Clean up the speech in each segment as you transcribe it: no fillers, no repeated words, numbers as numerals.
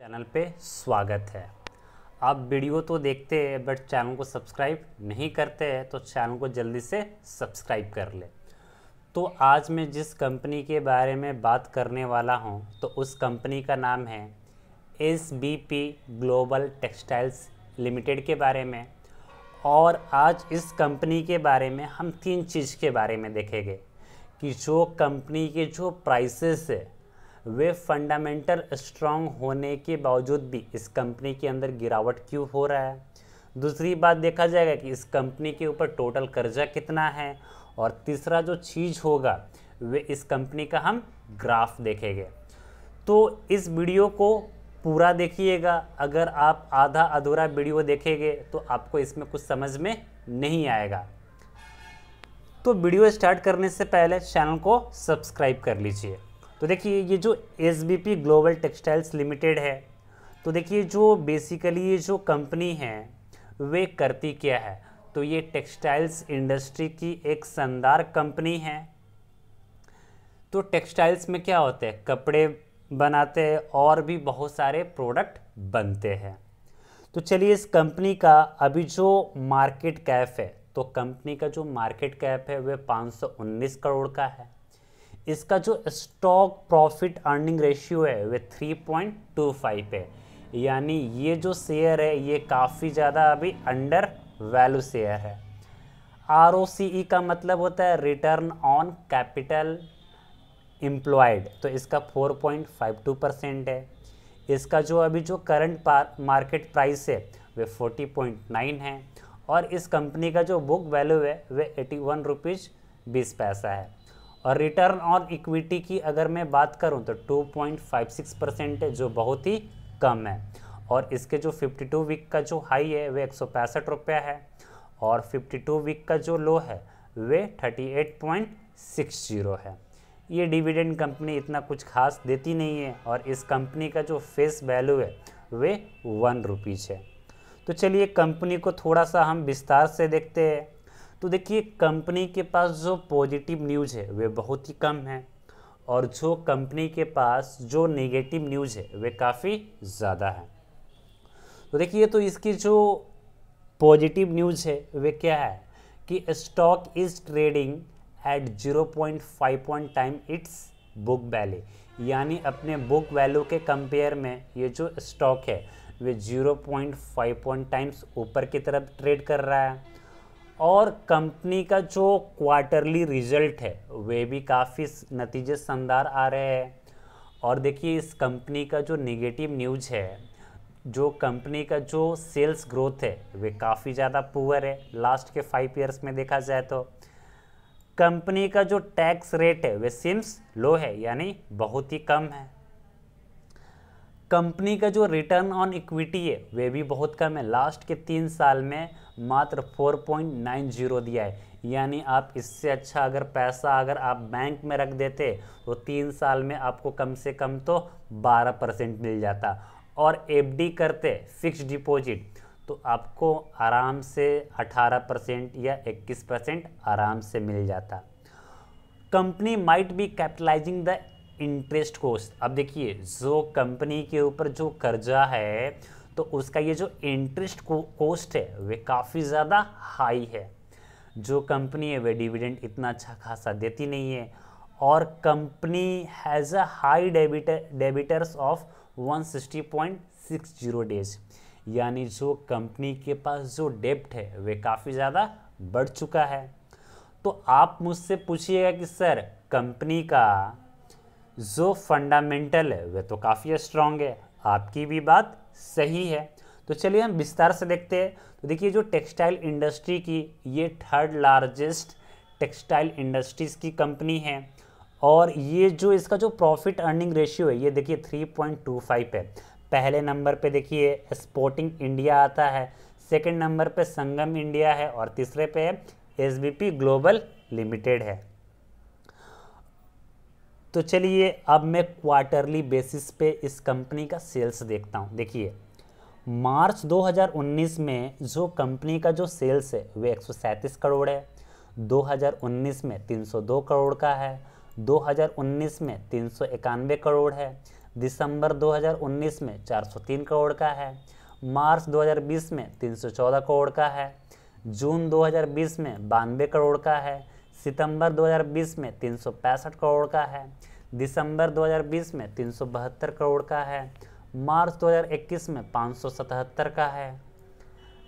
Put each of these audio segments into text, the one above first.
Channel पे स्वागत है। आप वीडियो तो देखते हैं बट चैनल को सब्सक्राइब नहीं करते हैं, तो चैनल को जल्दी से सब्सक्राइब कर ले। तो आज मैं जिस कंपनी के बारे में बात करने वाला हूं, तो उस कंपनी का नाम है SBP ग्लोबल टेक्सटाइल्स लिमिटेड के बारे में। और आज इस कंपनी के बारे में हम तीन चीज़ के बारे में देखेंगे कि जो कंपनी के जो प्राइसेस है वे फंडामेंटल स्ट्रांग होने के बावजूद भी इस कंपनी के अंदर गिरावट क्यों हो रहा है। दूसरी बात देखा जाएगा कि इस कंपनी के ऊपर टोटल कर्जा कितना है। और तीसरा जो चीज़ होगा वे इस कंपनी का हम ग्राफ देखेंगे। तो इस वीडियो को पूरा देखिएगा। अगर आप आधा अधूरा वीडियो देखेंगे तो आपको इसमें कुछ समझ में नहीं आएगा। तो वीडियो स्टार्ट करने से पहले चैनल को सब्सक्राइब कर लीजिए। तो देखिए ये जो SBP ग्लोबल टेक्सटाइल्स लिमिटेड है, तो देखिए जो बेसिकली ये जो कंपनी है वे करती क्या है। तो ये टेक्सटाइल्स इंडस्ट्री की एक शानदार कंपनी है। तो टेक्सटाइल्स में क्या होते हैं, कपड़े बनाते हैं और भी बहुत सारे प्रोडक्ट बनते हैं। तो चलिए इस कंपनी का अभी जो मार्केट कैप है, तो कंपनी का जो मार्केट कैप है वह 519 करोड़ का है। इसका जो स्टॉक प्रॉफिट अर्निंग रेशियो है वह 3.25 है, यानी ये जो शेयर है ये काफ़ी ज़्यादा अभी अंडर वैल्यू शेयर है। ROCE का मतलब होता है रिटर्न ऑन कैपिटल एम्प्लॉयड, तो इसका 4.52% है। इसका जो अभी जो करंट मार्केट प्राइस है वह 40.9 है। और इस कंपनी का जो बुक वैल्यू है वह 81 रुपीज़ 20 पैसा है। और रिटर्न ऑन इक्विटी की अगर मैं बात करूं तो 2.56% है, जो बहुत ही कम है। और इसके जो 52 वीक का जो हाई है वह 165 रुपया है। और 52 वीक का जो लो है वे 38.60 है। ये डिविडेंड कंपनी इतना कुछ खास देती नहीं है। और इस कंपनी का जो फेस वैल्यू है वे 1 रुपीज़ है। तो चलिए कंपनी को थोड़ा सा हम विस्तार से देखते हैं। तो देखिए कंपनी के पास जो पॉजिटिव न्यूज़ है वे बहुत ही कम है, और जो कंपनी के पास जो नेगेटिव न्यूज़ है वे काफ़ी ज़्यादा है। तो देखिए तो इसकी जो पॉजिटिव न्यूज़ है वे क्या है कि stock is trading at 0.5 time it's book value, यानी अपने बुक वैल्यू के कंपेयर में ये जो स्टॉक है वे 0.5 टाइम्स ऊपर की तरफ ट्रेड कर रहा है। और कंपनी का जो क्वार्टरली रिजल्ट है वे भी काफ़ी नतीजे शानदार आ रहे हैं। और देखिए इस कंपनी का जो नेगेटिव न्यूज़ है, जो कंपनी का जो सेल्स ग्रोथ है वे काफ़ी ज़्यादा पुअर है। लास्ट के 5 ईयर्स में देखा जाए तो कंपनी का जो टैक्स रेट है वे सिम्स लो है, यानी बहुत ही कम है। कंपनी का जो रिटर्न ऑन इक्विटी है वे भी बहुत कम है। लास्ट के 3 साल में मात्र 4.90 दिया है, यानी आप इससे अच्छा अगर पैसा अगर आप बैंक में रख देते तो 3 साल में आपको कम से कम तो 12% मिल जाता। और FD करते फिक्स डिपॉजिट तो आपको आराम से 18% या 21% आराम से मिल जाता। Company might be capitalizing the interest cost. अब देखिए जो कंपनी के ऊपर जो कर्जा है तो उसका ये जो इंटरेस्ट कोस्ट है वे काफ़ी ज़्यादा हाई है। जो कंपनी है वे डिविडेंड इतना अच्छा खासा देती नहीं है। और company has a high debtors of 160.60 days, यानी जो कंपनी के पास जो डेब्ट है वे काफ़ी ज़्यादा बढ़ चुका है। तो आप मुझसे पूछिएगा कि सर कंपनी का जो फंडामेंटल है वह तो काफ़ी स्ट्रांग है। आपकी भी बात सही है। तो चलिए हम विस्तार से देखते हैं। तो देखिए जो टेक्सटाइल इंडस्ट्री की ये 3rd लार्जेस्ट टेक्सटाइल इंडस्ट्रीज़ की कंपनी है। और ये जो इसका जो प्रॉफिट अर्निंग रेशियो है ये देखिए 3.25 है। पहले नंबर पे देखिए स्पोर्टिंग इंडिया आता है, सेकंड नंबर पे संगम इंडिया है, और तीसरे पे SBP ग्लोबल लिमिटेड है। तो चलिए अब मैं क्वार्टरली बेसिस पे इस कंपनी का सेल्स देखता हूँ। देखिए मार्च 2019 में जो कंपनी का जो सेल्स है वे 137 करोड़ है। 2019 में 302 करोड़ का है। 2019 में 391 करोड़ है। दिसंबर 2019 में 403 करोड़ का है, मार्च 2020 में 314 करोड़ का है, जून 2020 में 92 करोड़ का है, सितंबर 2020 में 365 करोड़ का है, दिसंबर 2020 में 372 करोड़ का है, मार्च 2021 में 577 का है,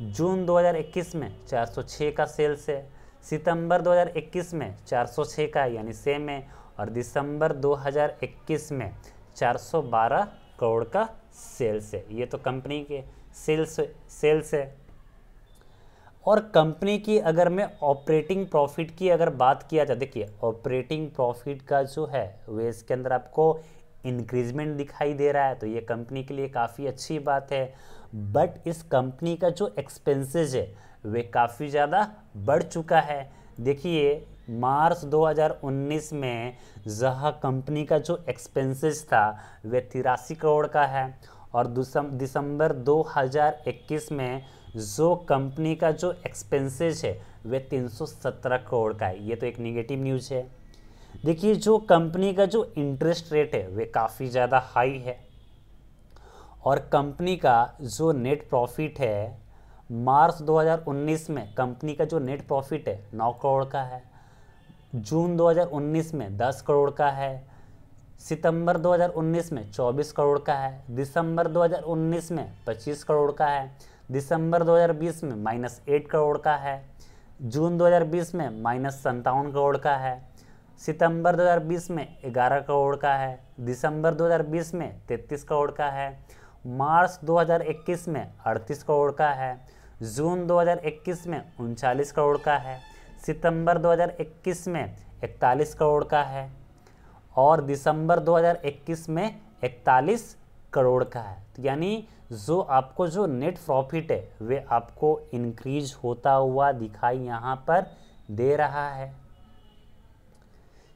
जून 2021 में 406 का सेल्स है, सितंबर 2021 में 406 का यानी सेम है, और दिसंबर 2021 में 412 करोड़ का सेल्स है। ये तो कंपनी के सेल्स है। और कंपनी की अगर मैं ऑपरेटिंग प्रॉफिट की अगर बात किया जाए, देखिए ऑपरेटिंग प्रॉफिट का जो है वे इसके अंदर आपको इंक्रीजमेंट दिखाई दे रहा है, तो ये कंपनी के लिए काफ़ी अच्छी बात है। बट इस कंपनी का जो एक्सपेंसेस है वे काफ़ी ज़्यादा बढ़ चुका है। देखिए मार्च 2019 में जहाँ कंपनी का जो एक्सपेंसेस था वे 83 करोड़ का है, और दिसंबर 2021 में जो कंपनी का जो एक्सपेंसेस है वे 317 करोड़ का है। ये तो एक नेगेटिव न्यूज़ है। देखिए जो कंपनी का जो इंटरेस्ट रेट है वे काफ़ी ज़्यादा हाई है, और कंपनी का जो नेट प्रॉफिट है मार्च 2019 में कंपनी का जो नेट प्रॉफिट है 9 करोड़ का है, जून 2019 में 10 करोड़ का है, सितंबर 2019 में 24 करोड़ का है, दिसंबर 2019 में 25 करोड़ का है, दिसंबर 2020 में -8 करोड़ का है, जून 2020 में -57 करोड़ का है, सितंबर 2020 में 11 करोड़ का है, दिसंबर 2020 में 33 करोड़ का है, मार्च 2021 में 38 करोड़ का है, जून 2021 में 39 करोड़ का है, सितंबर 2021 में 41 करोड़ का है, और दिसंबर 2021 में 41 करोड़ का है। तो यानी जो आपको जो नेट प्रॉफिट है वे आपको इंक्रीज होता हुआ दिखाई यहाँ पर दे रहा है।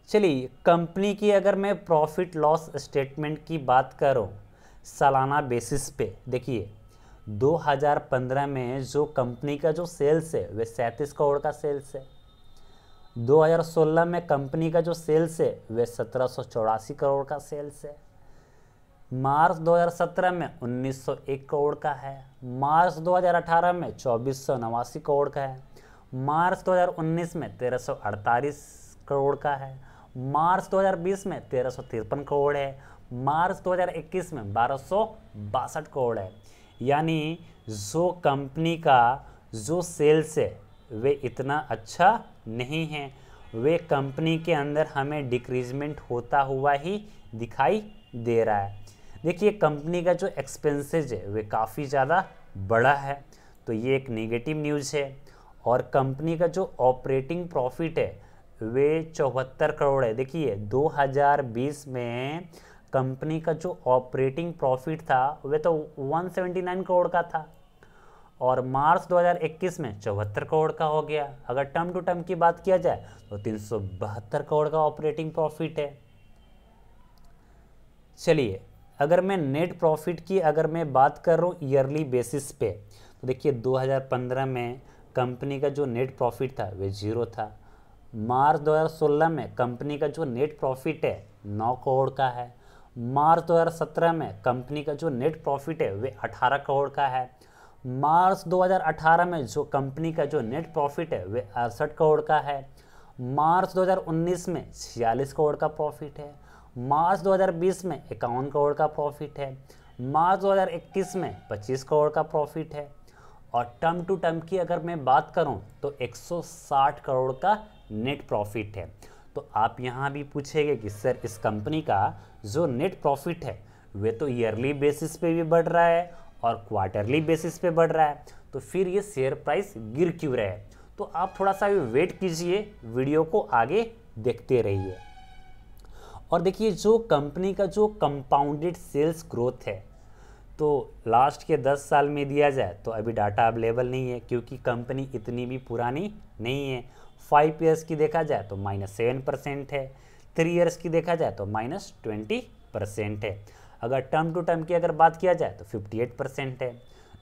चलिए कंपनी की अगर मैं प्रॉफिट लॉस स्टेटमेंट की बात करूं सालाना बेसिस पे, देखिए 2015 में जो कंपनी का जो सेल्स है वे 37 करोड़ का सेल्स है, 2016 में कंपनी का जो सेल्स है वे 1784 करोड़ का सेल्स है, मार्च 2017 में 1901 करोड़ का है, मार्च 2018 में 2489 करोड़ का है, मार्च 2019 में 1348 करोड़ का है, मार्च 2020 में 1353 करोड़ है, मार्च 2021 में 1262 करोड़ है। यानी जो कंपनी का जो सेल्स है वे इतना अच्छा नहीं है, वे कंपनी के अंदर हमें डिक्रीजमेंट होता हुआ ही दिखाई दे रहा है। देखिए कंपनी का जो एक्सपेंसेस है वे काफ़ी ज़्यादा बड़ा है, तो ये एक नेगेटिव न्यूज़ है। और कंपनी का जो ऑपरेटिंग प्रॉफिट है वे 74 करोड़ है। देखिए 2020 में कंपनी का जो ऑपरेटिंग प्रॉफिट था वे तो 179 करोड़ का था, और मार्च 2021 में 74 करोड़ का हो गया। अगर टर्म टू टर्म की बात किया जाए तो 372 करोड़ का ऑपरेटिंग प्रॉफिट है। चलिए अगर मैं नेट प्रॉफिट की अगर मैं बात कर रहा हूँ ईयरली बेसिस पे, तो देखिए 2015 में कंपनी का जो नेट प्रॉफिट था वे 0 था, मार्च 2016 में कंपनी का जो नेट प्रॉफिट है 9 करोड़ का है, मार्च 2017 में कंपनी का जो नेट प्रॉफिट है वे 18 करोड़ का है, मार्च 2018 में जो कंपनी का जो नेट प्रॉफिट है वे 68 करोड़ का है, मार्च 2019 में 46 करोड़ का प्रॉफिट है, मार्च 2020 में 51 करोड़ का प्रॉफिट है, मार्च 2021 में 25 करोड़ का प्रॉफिट है, और टर्म टू टर्म की अगर मैं बात करूं तो 160 करोड़ का नेट प्रॉफिट है। तो आप यहाँ भी पूछेंगे कि सर इस कंपनी का जो नेट प्रॉफिट है वे तो ईयरली बेसिस पे भी बढ़ रहा है और क्वार्टरली बेसिस पे बढ़ रहा है, तो फिर ये शेयर प्राइस गिर क्यों रहा है? तो आप थोड़ा सा वेट कीजिए, वीडियो को आगे देखते रहिए। और देखिए जो कंपनी का जो कंपाउंडेड सेल्स ग्रोथ है तो लास्ट के 10 साल में दिया जाए तो अभी डाटा अवेलेबल नहीं है, क्योंकि कंपनी इतनी भी पुरानी नहीं है। 5 ईयर्स की देखा जाए तो -7% है, 3 ईयर्स की देखा जाए तो -20% है। अगर टर्म टू टर्म की अगर बात किया जाए तो 58% है।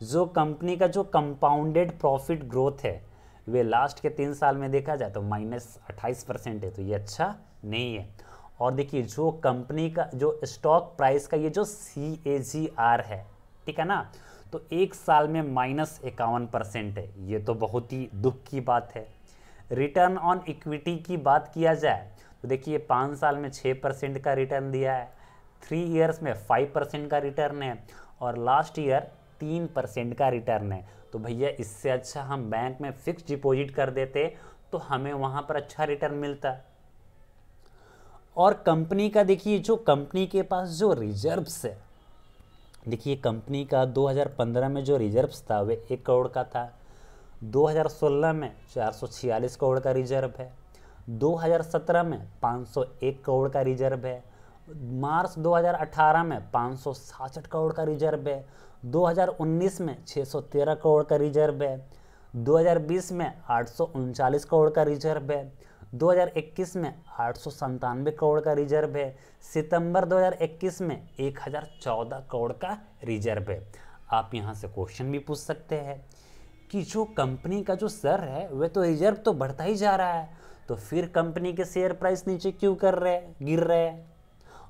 जो कंपनी का जो कंपाउंडेड प्रॉफिट ग्रोथ है वे लास्ट के 3 साल में देखा जाए तो -28% है, तो ये अच्छा नहीं है। और देखिए जो कंपनी का जो स्टॉक प्राइस का ये जो CAGR है, ठीक है ना, तो एक साल में -51% है। ये तो बहुत ही दुख की बात है। रिटर्न ऑन इक्विटी की बात किया जाए तो देखिए 5 साल में 6% का रिटर्न दिया है, 3 इयर्स में 5% का रिटर्न है और लास्ट ईयर 3% का रिटर्न है। तो भैया इससे अच्छा हम बैंक में फिक्स डिपॉजिट कर देते तो हमें वहाँ पर अच्छा रिटर्न मिलता। और कंपनी का देखिए जो कंपनी के पास जो रिजर्व्स है, देखिए कंपनी का 2015 में जो रिजर्व्स था वे 1 करोड़ का था, 2016 में 446 करोड़ का रिजर्व है, 2017 में 501 करोड़ का रिजर्व है, मार्च 2018 में 567 करोड़ का रिजर्व है, 2019 में 613 करोड़ का रिजर्व है, 2020 में 839 करोड़ का रिजर्व है, 2021 में 897 करोड़ का रिजर्व है, सितंबर 2021 में 1014 करोड़ का रिजर्व है। आप यहाँ से क्वेश्चन भी पूछ सकते हैं कि जो कंपनी का जो सर है वह तो रिजर्व तो बढ़ता ही जा रहा है, तो फिर कंपनी के शेयर प्राइस नीचे क्यों गिर रहे हैं।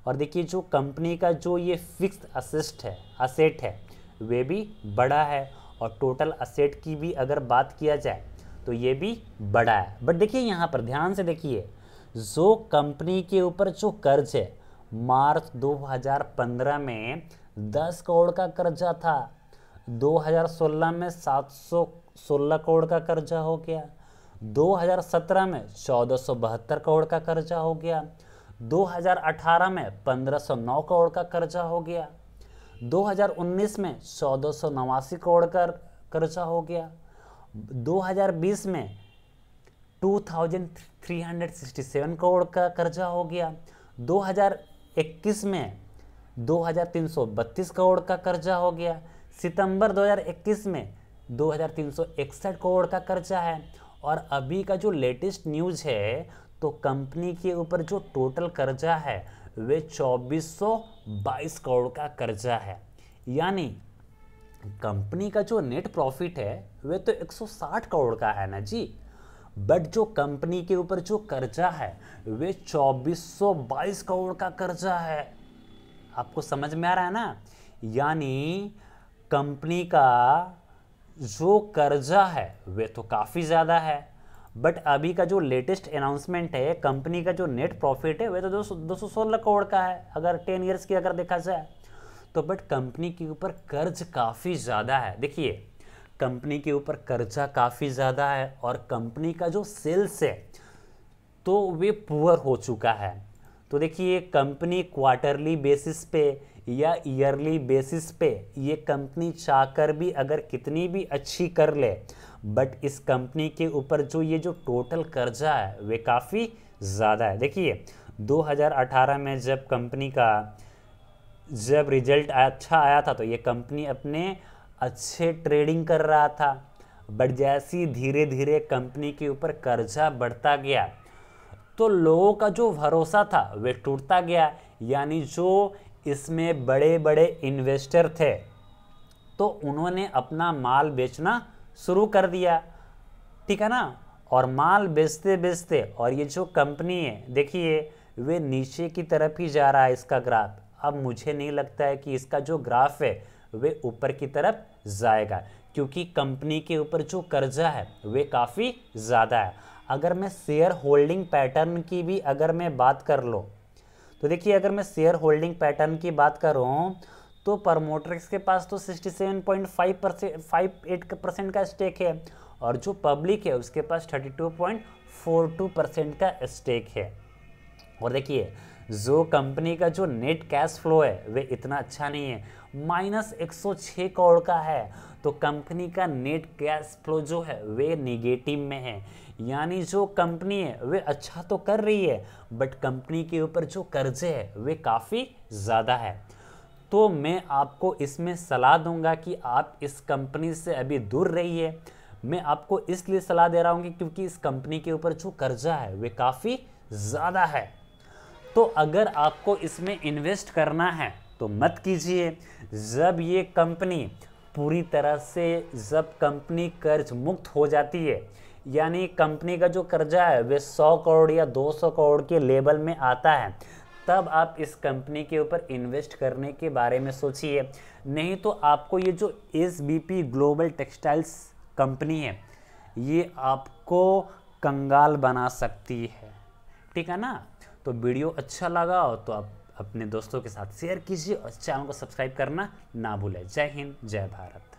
और देखिए जो कंपनी का जो ये फिक्स्ड असेट है वे भी बड़ा है और टोटल असेट की भी अगर बात किया जाए तो ये भी बड़ा है। बट देखिए यहाँ पर ध्यान से देखिए, जो कंपनी के ऊपर जो कर्ज है मार्च 2015 में 10 करोड़ का कर्जा था, 2016 में 716 करोड़ का कर्जा हो गया, 2017 में 1472 करोड़ का कर्जा हो गया, 2018 में 1509 करोड़ का कर्जा हो गया, 2019 में 1489 करोड़ का कर्जा हो गया, 2020 में 2367 करोड़ का कर्जा हो गया, 2021 में 2332 करोड़ का कर्जा हो गया, सितंबर 2021 में 2361 करोड़ का कर्जा है। और अभी का जो लेटेस्ट न्यूज़ है तो कंपनी के ऊपर जो टोटल कर्जा है वे 2422 करोड़ का कर्जा है। यानी कंपनी का जो नेट प्रॉफिट है वे तो 160 करोड़ का है ना जी, बट जो कंपनी के ऊपर जो कर्जा है वे 2422 करोड़ का कर्जा है। आपको समझ में आ रहा है ना। यानी कंपनी का जो कर्जा है वे तो काफ़ी ज़्यादा है, बट अभी का जो लेटेस्ट अनाउंसमेंट है कंपनी का जो नेट प्रॉफिट है वे तो 216 करोड़ का है अगर 10 इयर्स की अगर देखा जाए तो। बट कंपनी के ऊपर कर्ज काफ़ी ज़्यादा है। देखिए कंपनी के ऊपर कर्जा काफ़ी ज़्यादा है और कंपनी का जो सेल्स है तो वे पुअर हो चुका है। तो देखिए कंपनी क्वार्टरली बेसिस पे या ईयरली बेसिस पे ये कंपनी चाहकर भी अगर कितनी भी अच्छी कर ले, बट इस कंपनी के ऊपर जो ये जो टोटल कर्जा है वे काफ़ी ज़्यादा है। देखिए 2018 में जब कंपनी का जब रिजल्ट अच्छा आया था तो ये कंपनी अपने अच्छे ट्रेडिंग कर रहा था, बट जैसी धीरे धीरे कंपनी के ऊपर कर्जा बढ़ता गया तो लोगों का जो भरोसा था वे टूटता गया। यानी जो इसमें बड़े बड़े इन्वेस्टर थे तो उन्होंने अपना माल बेचना शुरू कर दिया, ठीक है ना। और माल बेचते बेचते और ये जो कंपनी है देखिए वे नीचे की तरफ ही जा रहा है इसका ग्राफ। अब मुझे नहीं लगता है कि इसका जो ग्राफ है वे ऊपर की तरफ जाएगा, क्योंकि कंपनी के ऊपर जो कर्जा है वे काफ़ी ज़्यादा है। अगर मैं शेयर होल्डिंग पैटर्न की भी अगर मैं बात कर लूँ तो देखिए अगर मैं शेयर होल्डिंग पैटर्न की बात करूँ तो प्रमोटर्स के पास तो 67.58% का स्टेक है और जो पब्लिक है उसके पास 32.42% का स्टेक है। और देखिए जो कंपनी का जो नेट कैश फ्लो है वे इतना अच्छा नहीं है, -106 करोड़ का है। तो कंपनी का नेट कैश फ्लो जो है वे निगेटिव में है। यानी जो कंपनी है वे अच्छा तो कर रही है बट कंपनी के ऊपर जो कर्जे है वे काफ़ी ज़्यादा है। तो मैं आपको इसमें सलाह दूंगा कि आप इस कंपनी से अभी दूर रहिए। मैं आपको इसलिए सलाह दे रहा हूँ क्योंकि इस कंपनी के ऊपर जो कर्जा है वे काफ़ी ज़्यादा है। तो अगर आपको इसमें इन्वेस्ट करना है तो मत कीजिए। जब ये कंपनी पूरी तरह से जब कंपनी कर्ज मुक्त हो जाती है यानी कंपनी का जो कर्जा है वे 100 करोड़ या 200 करोड़ के लेवल में आता है, तब आप इस कंपनी के ऊपर इन्वेस्ट करने के बारे में सोचिए। नहीं तो आपको ये जो SBP ग्लोबल टेक्सटाइल्स कंपनी है ये आपको कंगाल बना सकती है, ठीक है ना। तो वीडियो अच्छा लगा हो तो आप अपने दोस्तों के साथ शेयर कीजिए और चैनल को सब्सक्राइब करना ना भूलें। जय हिंद, जय भारत।